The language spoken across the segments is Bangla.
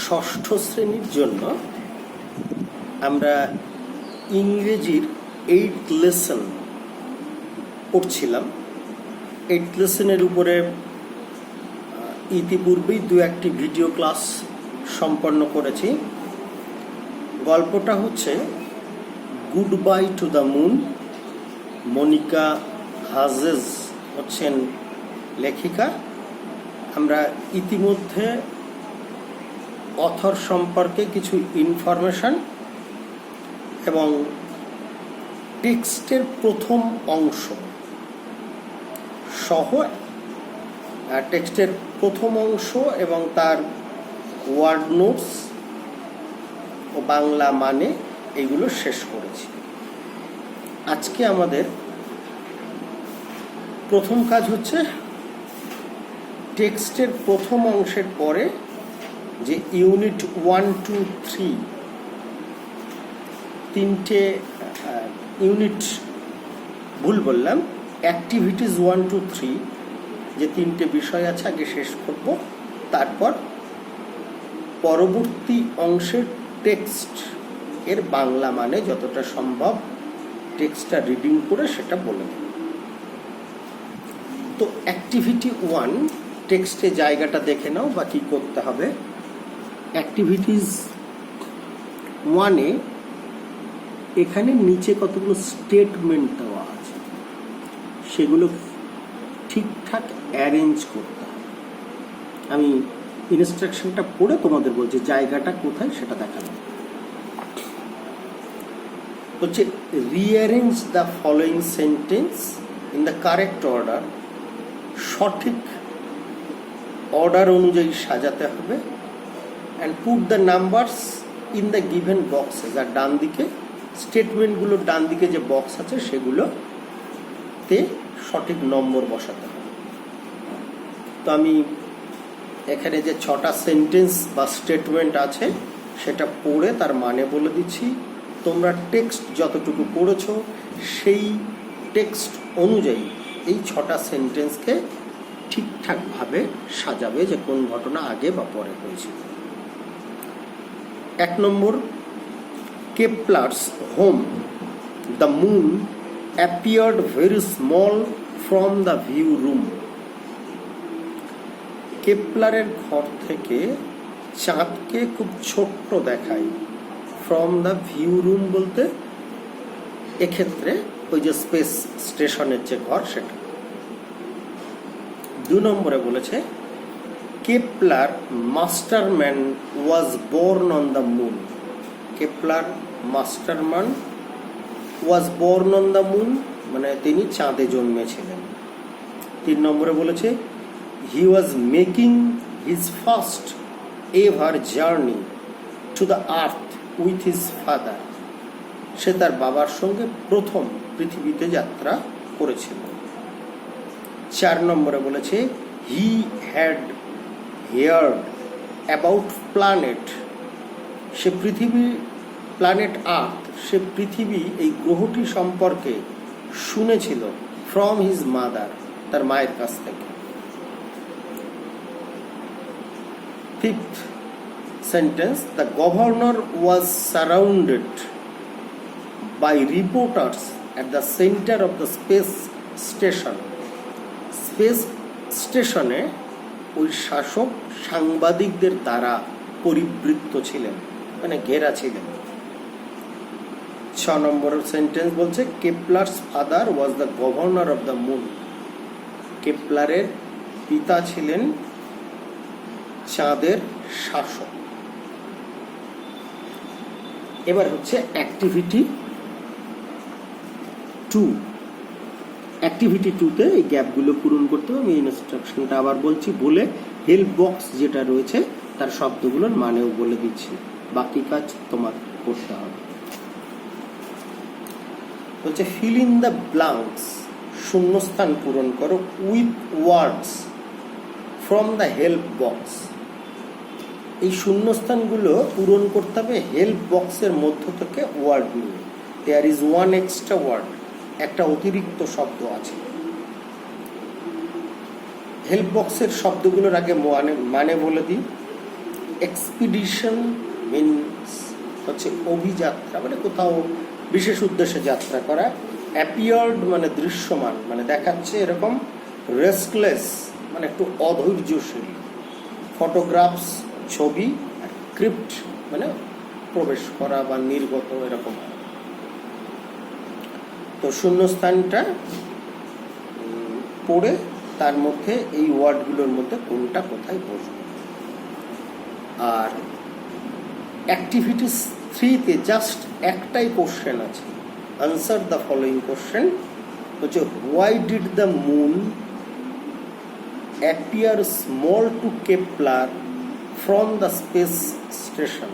ষষ্ঠ শ্রেণীর জন্য আমরা ইংরেজির 8th লেসন পড়ছিলাম। 8th লেসনের উপরে ইতিপূর্বেই দু একটি ভিডিও ক্লাস সম্পন্ন করেছি। গল্পটা হচ্ছে goodbye to the moon. Monica Hughes হচ্ছেন লেখিকা। আমরা ইতিমধ্যে অথর সম্পর্কে কিছু ইনফরমেশন এবং টেক্সটের প্রথম অংশ সহ টেক্সটের প্রথম অংশ এবং তার ওয়ার্ড নোটস ও বাংলা মানে এগুলো শেষ করেছি। আজকে আমাদের প্রথম কাজ হচ্ছে টেক্সটের প্রথম অংশের পরে যে ইউনিট 1, 2, 3 তিনটে ইউনিট ভুল বললাম, অ্যাক্টিভিটিস 1, 2, 3 যে তিনটে বিষয় আছে আগে শেষ করব, তারপর পরবর্তী অংশের টেক্সট এর বাংলা মানে যতটা সম্ভব টেক্সটটা রিডিং করে সেটা বলে দেব। তো অ্যাক্টিভিটি 1 টেক্সটে জায়গাটা দেখে নাও বা কি করতে হবে। অ্যাক্টিভিটিস 1-এ এখানে নিচে কতগুলো স্টেটমেন্ট দেওয়া আছে, সেগুলো ঠিকঠাক অ্যারেঞ্জ করতে হবে। আমি ইনস্ট্রাকশনটা পড়ে তোমাদের বলছি জায়গাটা কোথায় সেটা দেখাবো। হচ্ছে rearrange the following sentence in the correct order. সঠিক অর্ডার অনুযায়ী সাজাতে হবে। And put the numbers in the given boxes. আর ডান দিকে স্টেটমেন্টগুলোর ডান দিকে যে বক্স আছে সেগুলোতে সঠিক নম্বর বসাতে হবে। তো আমি এখানে যে 6টা সেন্টেন্স বা স্টেটমেন্ট আছে সেটা পড়ে তার মানে বলে দিচ্ছি। তোমরা টেক্সট যতটুকু পড়েছো সেই টেক্সট অনুযায়ী এই 6টা সেন্টেন্সকে ঠিকঠাকভাবে সাজাবে যে কোন ঘটনা আগে বা পরে হয়েছিল। 1 নম্বর, Kepler's home the moon appeared very small from the view room. কেপলারের ঘর থেকে চাঁদকে খুব ছোট্ট দেখায়। ফ্রম দ্য ভিউ রুম বলতে এক্ষেত্রে ওই যে স্পেস স্টেশনের যে ঘর সেটা। 2 নম্বরে বলেছে Kepler Masterman was born on the moon. Kepler Masterman was born on the moon মানে তিনি চাঁদে জন্মেছিলেন। 3 নম্বরে বলেছে he was making his first ever journey to the earth with his father. সে তার বাবার সঙ্গে প্রথম পৃথিবীতে যাত্রা করেছিল। 4 নম্বরে বলেছে he had heard about planet. সে পৃথিবী প্ল্যানেট আর্থ সে পৃথিবী এই গ্রহটি সম্পর্কে শুনেছিল ফ্রম হিজ মাদার তার মায়ের কাছ থেকে। 5th sentence, the governor was surrounded by reporters at the center of the space station. Space স্টেশনে ওই শাসক সাংবাদিকদের দ্বারা পরিবৃত্ত ছিলেন, মানে ঘেরা ছিলেন। 6 নম্বর সেন্টেন্স বলছে Kepler's father was the governor of the moon. কেপলারের পিতা ছিলেন চাঁদের শাসক। এবার হচ্ছে অ্যাক্টিভিটি 2। অ্যাক্টিভিটি 2-তে এই গ্যাপগুলো পূরণ করতে হবে। আমি ইনস্ট্রাকশনটা আবার বলছি, বলে হেল্প বক্স যেটা রয়েছে তার শব্দগুলোর মানেও বলে দিচ্ছি, বাকি কাজ তোমার করতে হবে। হচ্ছে ফিল ইন দ্য ব্ল্যাঙ্কস, শূন্যস্থান পূরণ করো with words from the help box. এই শূন্যস্থানগুলো পূরণ করতে হবে হেল্প বক্সের মধ্য থেকে ওয়ার্ড নিয়ে। There is one extra word, একটা অতিরিক্ত শব্দ আছে। হেল্প বক্সের শব্দগুলোর আগে মানে বলে দিই। এক্সপিডিশন মিনস হচ্ছে অভিযাত্রা, মানে কোথাও বিশেষ উদ্দেশ্যে যাত্রা করা। অ্যাপিয়ার্ড মানে দৃশ্যমান, মানে দেখাচ্ছে এরকম। রেস্টলেস মানে একটু অধৈর্যশীল। ফটোগ্রাফস ছবি, আর ক্রিপ্ট মানে প্রবেশ করা বা নির্গত এরকম। তো শূন্যস্থানটা পড়ে তার মধ্যে এই ওয়ার্ডগুলোর মধ্যে কোনটা কোথায় বসবে। আর অ্যাক্টিভিটিস 3-তে জাস্ট একটাই কোশ্চেন আছে, আনসার দ্য ফলোয়িং কোশ্চেন হচ্ছে why did the moon appear small to Kepler from the space station.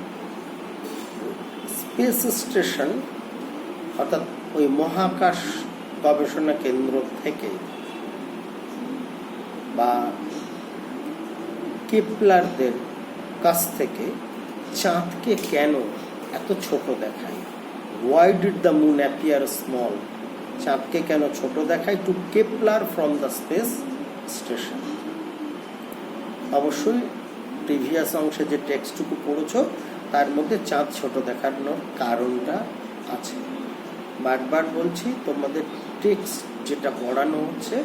Space station অর্থাৎ ওই মহাকাশ গবেষণা কেন্দ্র থেকে বা কেপলারদের কাছ থেকে চাঁদকে কেন এত ছোট দেখায়? Why did the moon appear small, চাঁদকে কেন ছোট দেখায় to Kepler from the space station. অবশ্যই প্রিভিয়াস অংশে যে টেক্সটটুকু পড়েছো তার মধ্যে চাঁদ ছোট দেখানোর কারণটা আছে। বারবার বলছি, তোমাদের টেক্সট যেটা পড়ানো হচ্ছে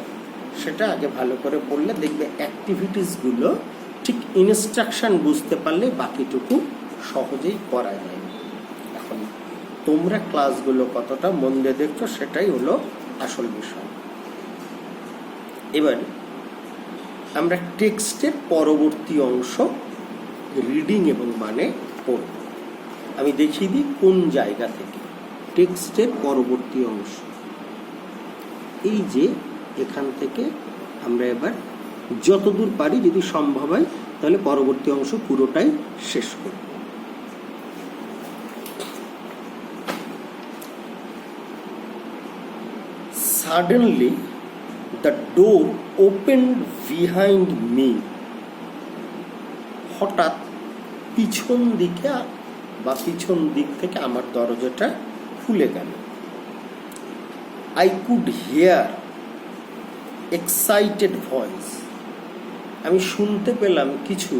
সেটা আগে ভালো করে পড়লে দেখবে অ্যাক্টিভিটিসগুলো ঠিক ইনস্ট্রাকশন বুঝতে পারলে বাকিটুকু সহজেই করা যায়। এখন তোমরা ক্লাসগুলো কতটা মন দিয়ে দেখছো সেটাই হলো আসল বিষয়। এবার আমরা টেক্সটের পরবর্তী অংশ রিডিং এবং মানে পড়ব। আমি দেখিয়ে দিই কোন জায়গা থেকে। টেক্সটের পরবর্তী অংশ এই যে এখান থেকে আমরা এবার যতদূর পারি, যদি সম্ভব হয় তাহলে পরবর্তী অংশ পুরোটাই শেষ করব। Suddenly the door opened behind me. হঠাৎ পিছন দিকে বা পিছন দিক থেকে আমার দরজাটা খুলে গেল। I could hear excited voice. আমি শুনতে পেলাম কিছু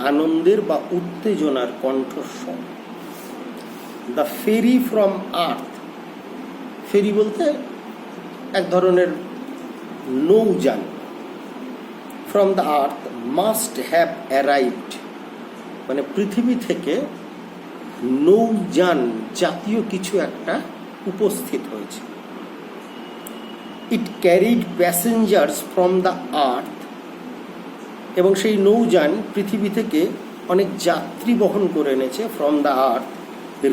আনন্দের বা উত্তেজনার কণ্ঠস্বর। দ্য ফেরি ফ্রম আর্থ, ফেরি বলতে এক ধরনের নৌযান। From the earth must have arrived, মানে পৃথিবী থেকে নৌযান জাতীয় কিছু একটা উপস্থিত হয়েছে। It carried passengers from the earth, এবং সেই নৌযান পৃথিবী থেকে অনেক যাত্রী বহন করে এনেছে। From the earth,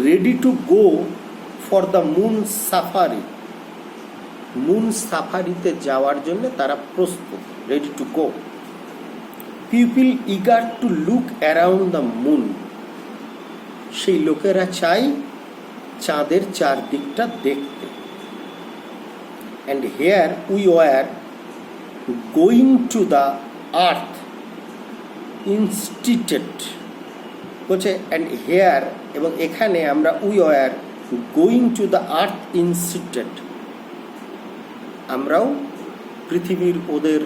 ready to go for the moon safari, moon সাফারিতে যাওয়ার জন্য তারা প্রস্তুত, ready to go. People eager to look around the moon, সেই লোকেরা চাই চাঁদের চারদিকটা দেখতে। And here we were going to the earth institute, বলছে অ্যান্ড হেয়ার, এবং এখানে আমরা we were going to the earth institute, আমরাও পৃথিবীর ওদের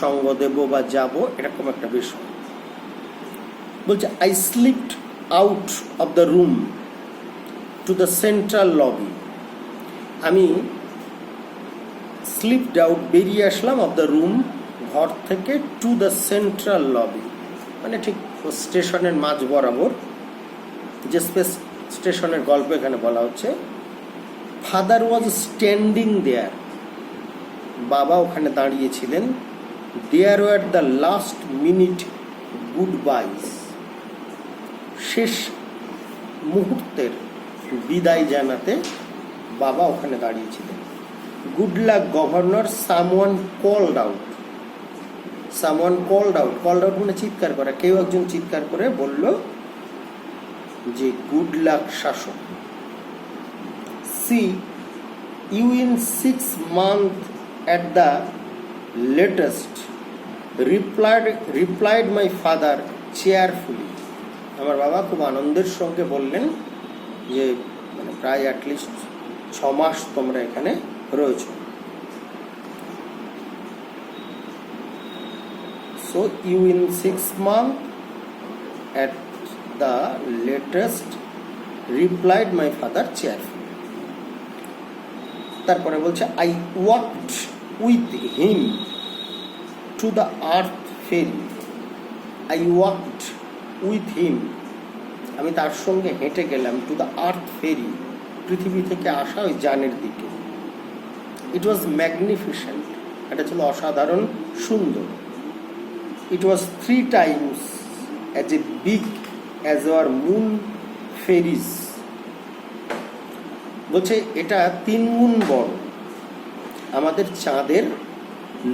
সঙ্গ দেব বা যাব, এরকম একটা বিষয়। বলছে I slipped out of the room to the central lobby, আমি স্লিপড আউট বেরিয়ে আসলাম অফ দ্য রুম ঘর থেকে টু দ্য সেন্ট্রাল লবি, মানে ঠিক স্টেশনের মাঝ বরাবর, যে স্টেশনের গল্প এখানে বলা হচ্ছে। ফাদার ওয়াজ স্ট্যান্ডিং দেয়ার, বাবা ওখানে দাঁড়িয়েছিলেন। There were the last minute goodbyes, শেষ মুহূর্তের বিদায় জানাতে বাবা ওখানে দাঁড়িয়েছিলেন। Good luck governor, someone called out, someone called out, called out মানে চিৎকার করা, কেউ একজন চিৎকার করে বলল যে গুড লাক শাসক। See you in 6 months at the latest, replied my father cheerfully, আমার বাবা খুব আনন্দের সঙ্গে বললেন যে মানে প্রায় অ্যাটলিস্ট 6 মাস তোমরা এখানে রয়েছো। So you in 6 months at the latest, replied my father cheerfully. তারপরে বলছে I walked with him to the earth ferry. I walked with him, আমি তার সঙ্গে হেঁটে গেলাম টু দ্য আর্থ ফেরি, পৃথিবী থেকে আসা ওই যানের দিকে। ইট ওয়াজ ম্যাগনিফিসেন্ট, এটা ছিল অসাধারণ সুন্দর। ইট ওয়াজ 3 times as a big as our moon ferries. বলছে এটা 3 গুণ বড় আমাদের চাঁদের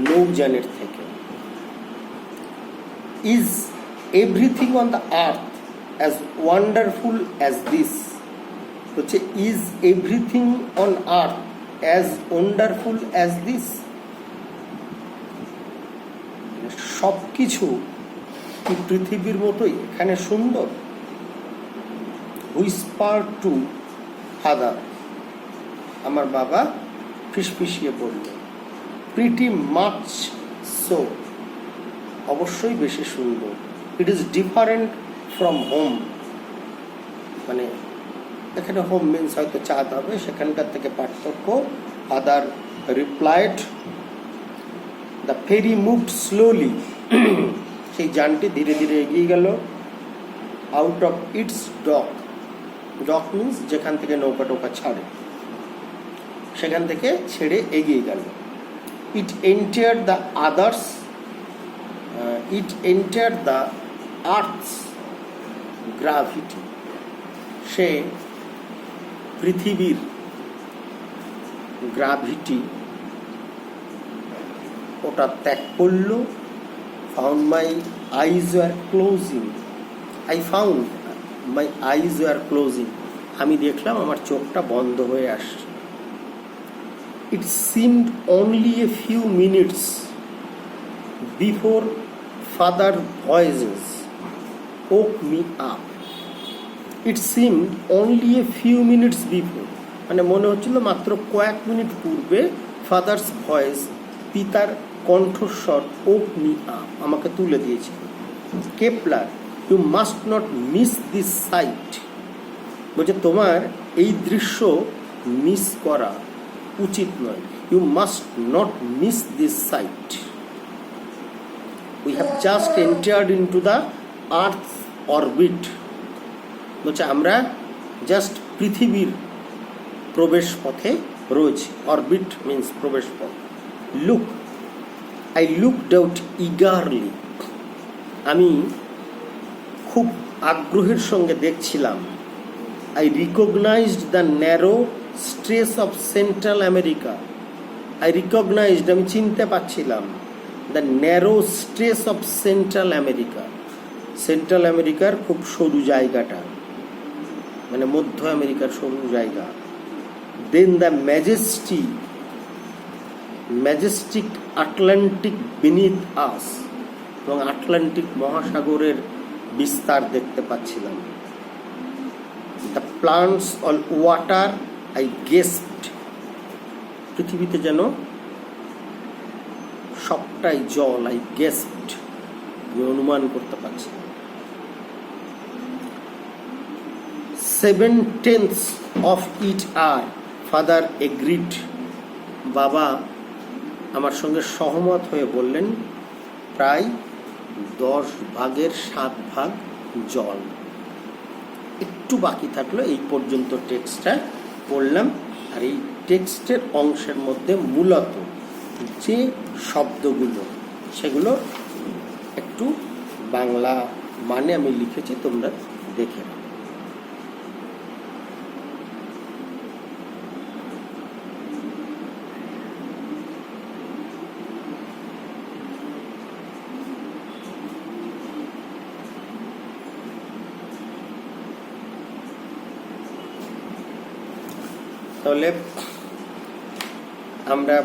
নৌযানের থেকে। Is everything on the earth as wonderful as this? বলছে is everything on earth as wonderful as this? সব কিছু কি পৃথিবীর মতোই এখানে সুন্দর? whisper to father, আমার বাবা ফিসফিসিয়ে বলল। pretty much so, অবশ্যই বেশি সুন্দর। it is different from home, মানে এখানে হোম মিন্স হয়তো চাঁদ হবে, সেখানকার থেকে পার্থক্য। Father replied, the ferry moved slowly, সেই যানটি ধীরে ধীরে এগিয়ে গেল। Out of its dock, dock means যেখান থেকে নৌকা টোকা ছাড়ে, সেখান থেকে ছেড়ে এগিয়ে গেল। It entered the others, it entered the earth's gravity, সে পৃথিবীর গ্রাভিটি ওটা ত্যাগ করল। Found my eyes were closing, I found my eyes were closing, আমি দেখলাম আমার চোখটা বন্ধ হয়ে আসছে। It seemed only a few minutes before father voices woke me up. It seemed only a few minutes before, মানে মনে হচ্ছিল মাত্র কয়েক মিনিট পূর্বে ফাদার্স ভয়েস, পিতার কণ্ঠস্বর woke me up, আমাকে তুলে দিয়েছিল। Kepler, you must not miss this sight, বলছে তোমার এই দৃশ্য মিস করা উচিত নয়। You must not miss this sight. We have just entered into the earth orbit, বলছে আমরা জাস্ট পৃথিবীর প্রবেশ পথে রয়েছি। অরবিট মিন্স প্রবেশ পথ। Look, I looked out eagerly, আমি খুব আগ্রহের সঙ্গে দেখছিলাম। I recognised the narrow stress of Central America, I recognised আমি চিনতে পারছিলাম the narrow stress of Central America, Central আমেরিকার খুব সরু জায়গাটা, মানে মধ্য আমেরিকার সরু জায়গা। Then the majestic Atlantic beneath us, এবং আটলান্টিক মহাসাগরের বিস্তার দেখতে পাচ্ছিলাম। The planets all water I gasped, পৃথিবীতে যেন সবটাই জল। আই গেসপড, আমি অনুমান করতে পারছি। 7/10 of it are, father agreed, বাবা আমার সঙ্গে সহমত হয়ে বললেন প্রায় 10/7 জল। একটু বাকি থাকলো, এই পর্যন্ত টেক্সটটা পড়লাম। আর এই টেক্সটের অংশের মধ্যে মূলত যে শব্দগুলো, সেগুলো একটু বাংলা মানে আমি লিখেছি, তোমরা দেখে নাও। তাহলে আমরা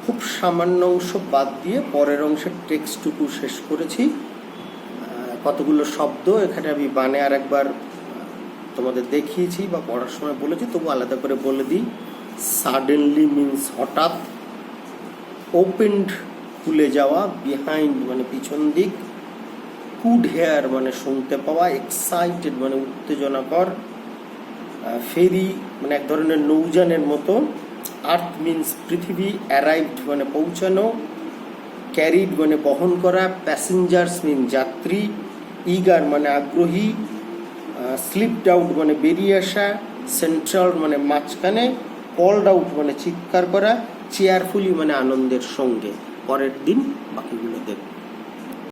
খুব সামান্য অংশ বাদ দিয়ে পরের অংশের টেক্সটটুকু শেষ করেছি। কতগুলো শব্দ এখানে আমি বানে আর একবার তোমাদের দেখিয়েছি বা পড়ার সময় বলেছি, তবু আলাদা করে বলে দিই। সাডেনলি মিন্স হঠাৎ, ওপেন্ড খুলে যাওয়া, বিহাইন্ড মানে পিছন দিক, কুড হেয়ার মানে শুনতে পাওয়া, এক্সাইটেড মানে উত্তেজনাকর, ফেরি মানে এক ধরনের নৌযানের মতো, আর্থ মিন্স পৃথিবী, অ্যারাইভড মানে পৌঁছানো, ক্যারিড মানে বহন করা, প্যাসেঞ্জার্স মিন যাত্রী, ইগার মানে আগ্রহী, স্লিপড আউট মানে বেরিয়ে আসা, সেন্ট্রাল মানে মাঝখানে, কলড আউট মানে চিৎকার করা, চেয়ারফুলি মানে আনন্দের সঙ্গে। পরের দিন বাকিগুলো দেখব।